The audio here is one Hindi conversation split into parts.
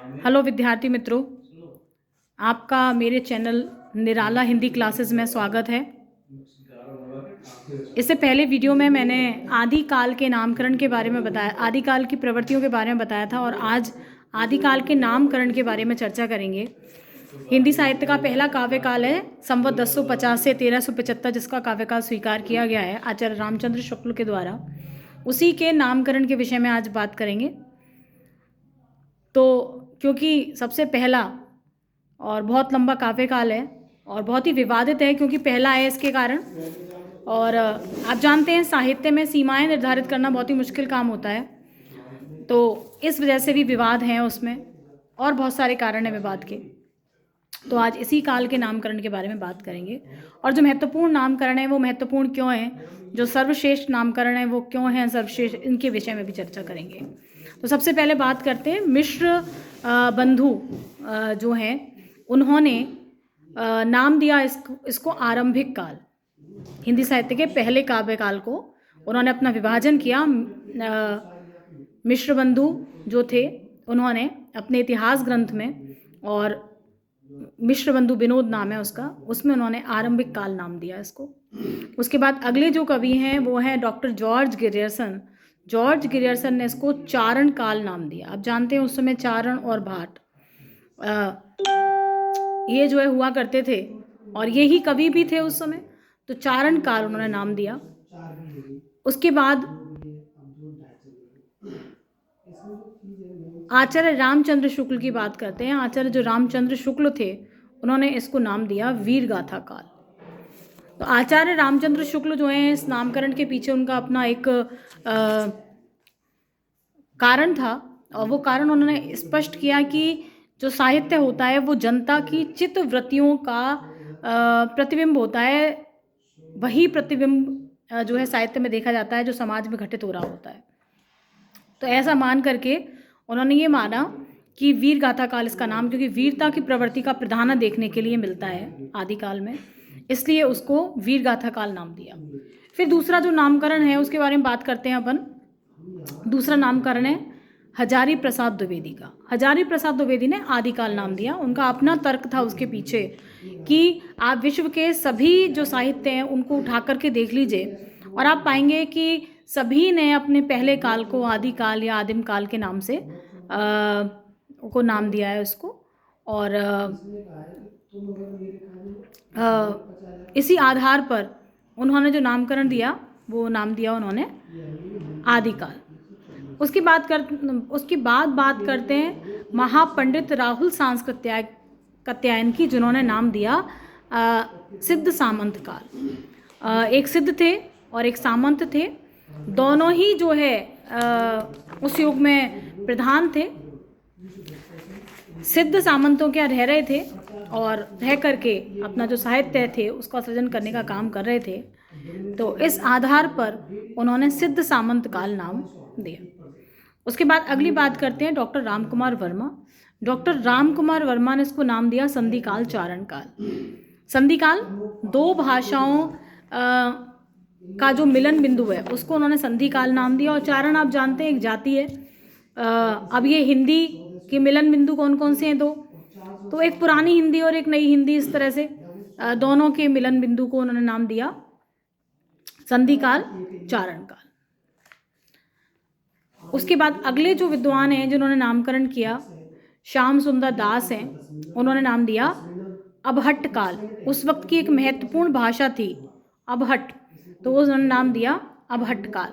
हेलो विद्यार्थी मित्रों, आपका मेरे चैनल निराला हिंदी क्लासेस में स्वागत है। इससे पहले वीडियो में मैंने आदिकाल के नामकरण के बारे में बताया, आदिकाल की प्रवृत्तियों के बारे में बताया था और आज आदिकाल के नामकरण के बारे में चर्चा करेंगे। हिंदी साहित्य का पहला काव्यकाल है संवत 1050 से 1375, जिसका काव्यकाल स्वीकार किया गया है आचार्य रामचंद्र शुक्ल के द्वारा। उसी के नामकरण के विषय में आज बात करेंगे। तो क्योंकि सबसे पहला और बहुत लंबा काव्यकाल है और बहुत ही विवादित है, क्योंकि पहला है इसके कारण। और आप जानते हैं साहित्य में सीमाएं निर्धारित करना बहुत ही मुश्किल काम होता है, तो इस वजह से भी विवाद हैं उसमें और बहुत सारे कारण हैं विवाद के। तो आज इसी काल के नामकरण के बारे में बात करेंगे और जो महत्वपूर्ण नामकरण है वो महत्वपूर्ण क्यों हैं, जो सर्वश्रेष्ठ नामकरण है वो क्यों हैं सर्वश्रेष्ठ, इनके विषय में भी चर्चा करेंगे। तो सबसे पहले बात करते हैं मिश्र बंधु जो हैं, उन्होंने नाम दिया इसको आरंभिक काल। हिंदी साहित्य के पहले काव्यकाल को उन्होंने अपना विभाजन किया। मिश्र बंधु जो थे उन्होंने अपने इतिहास ग्रंथ में, और मिश्र बंधु विनोद नाम है उसका, उसमें उन्होंने आरंभिक काल नाम दिया इसको। उसके बाद अगले जो कवि हैं वो हैं doctor George Grierson. George Grierson ने इसको चारण काल नाम दिया। आप जानते हैं उस समय चारण और भाट ये जो है हुआ करते थे और ये ही कवि भी थे उस समय, तो चारण काल उन्होंने नाम दिया। उसके बाद आचार्य रामचंद्र शुक्ल की बात करते हैं। आचार्य जो रामचंद्र शुक्ल थे उन्होंने इसको नाम दिया वीर गाथा काल। तो आचार्य रामचंद्र शुक्ल जो हैं, इस नामकरण के पीछे उनका अपना एक कारण था, और वो कारण उन्होंने स्पष्ट किया कि जो साहित्य होता है वो जनता की चित्त वृत्तियों का प्रतिबिंब होता है। वही प्रतिबिंब जो है साहित्य में देखा जाता है जो समाज में घटित हो रहा होता है। तो ऐसा मान करके उन्होंने ये माना कि वीर गाथा काल इसका नाम, क्योंकि वीरता की प्रवृत्ति का प्राधान्य देखने के लिए मिलता है आदिकाल में, इसलिए उसको वीर गाथा काल नाम दिया। फिर दूसरा जो नामकरण है उसके बारे में बात करते हैं अपन। दूसरा नामकरण है हजारी प्रसाद द्विवेदी का। हजारी प्रसाद द्विवेदी ने आदिकाल नाम दिया। उनका अपना तर्क था उसके पीछे कि आप विश्व के सभी जो साहित्य हैं उनको उठा करके देख लीजिए और आप पाएंगे कि सभी ने अपने पहले काल को आदिकाल या आदिम काल के नाम से को नाम दिया है उसको। और इसी आधार पर उन्होंने जो नामकरण दिया वो नाम दिया उन्होंने आदिकाल। उसकी बाद बात करते हैं महापंडित राहुल सांस्कृत्यायन की, जिन्होंने नाम दिया सिद्ध सामंत काल। एक सिद्ध थे और एक सामंत थे, दोनों ही जो है उस युग में प्रधान थे। सिद्ध सामंतों क्या रह रहे थे और रह करके अपना जो साहित्य थे उसका सृजन करने का काम कर रहे थे, तो इस आधार पर उन्होंने सिद्ध सामंत काल नाम दिया। उसके बाद अगली बात करते हैं डॉक्टर रामकुमार वर्मा। डॉक्टर रामकुमार वर्मा ने इसको नाम दिया संधिकाल चारण काल। संधिकाल दो भाषाओं का जो मिलन बिंदु है उसको उन्होंने संधिकाल नाम दिया। और चारण आप जानते हैं एक जाति है। अब ये हिंदी के मिलन बिंदु कौन कौन से हैं? दो, तो एक पुरानी हिंदी और एक नई हिंदी, इस तरह से दोनों के मिलन बिंदु को उन्होंने नाम दिया संधिकाल चारण काल। उसके बाद अगले जो विद्वान हैं जिन्होंने नामकरण किया, श्याम सुंदर दास हैं, उन्होंने नाम दिया अबहट्ट काल। उस वक्त की एक महत्वपूर्ण भाषा थी अबहट्ट, तो उन्होंने नाम दिया अबहट्ट काल।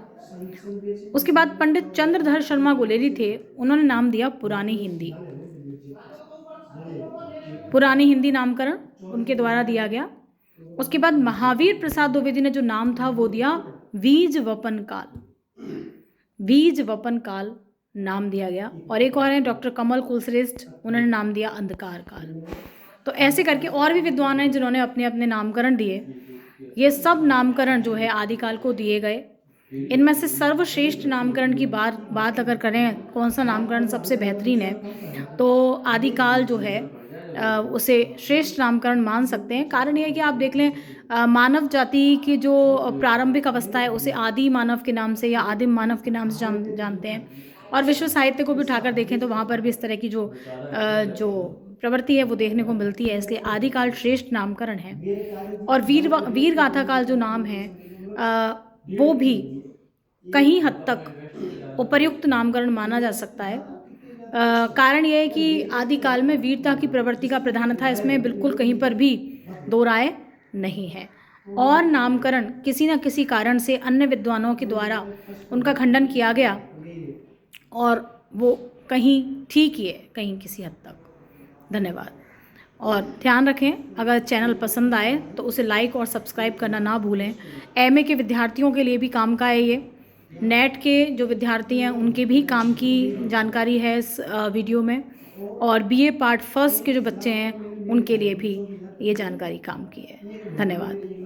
उसके बाद पंडित चंद्रधर शर्मा गुलेरी थे, उन्होंने नाम दिया पुरानी हिंदी। पुरानी हिंदी नामकरण उनके द्वारा दिया गया। उसके बाद महावीर प्रसाद द्विवेदी ने जो नाम था वो दिया बीज वपन काल। बीज वपन काल नाम दिया गया। और एक और है डॉक्टर कमल कुलश्रेष्ठ, उन्होंने नाम दिया अंधकार काल। तो ऐसे करके और भी विद्वान हैं जिन्होंने अपने अपने नामकरण दिए। ये सब नामकरण जो है आदिकाल को दिए गए। इनमें से सर्वश्रेष्ठ नामकरण की बात अगर करें कौन सा नामकरण सबसे बेहतरीन है, तो आदिकाल जो है उसे श्रेष्ठ नामकरण मान सकते हैं। कारण ये है कि आप देख लें, मानव जाति की जो प्रारंभिक अवस्था है उसे आदि मानव के नाम से या आदिम मानव के नाम से जानते हैं। और विश्व साहित्य को भी उठाकर देखें तो वहाँ पर भी इस तरह की जो प्रवृत्ति है वो देखने को मिलती है। इसलिए आदिकाल श्रेष्ठ नामकरण है। और वीर गाथा काल जो नाम है वो भी कहीं हद तक उपयुक्त नामकरण माना जा सकता है। कारण यह है कि आदिकाल में वीरता की प्रवृत्ति का प्रधान था, इसमें बिल्कुल कहीं पर भी दो राय नहीं है। और नामकरण किसी न किसी कारण से अन्य विद्वानों के द्वारा उनका खंडन किया गया और वो कहीं ठीक ही है, कहीं किसी हद तक। धन्यवाद। और ध्यान रखें, अगर चैनल पसंद आए तो उसे लाइक और सब्सक्राइब करना ना भूलें। एमए के विद्यार्थियों के लिए भी काम का है ये। नेट के जो विद्यार्थी हैं उनके भी काम की जानकारी है इस वीडियो में। और बीए पार्ट फर्स्ट के जो बच्चे हैं उनके लिए भी ये जानकारी काम की है। धन्यवाद।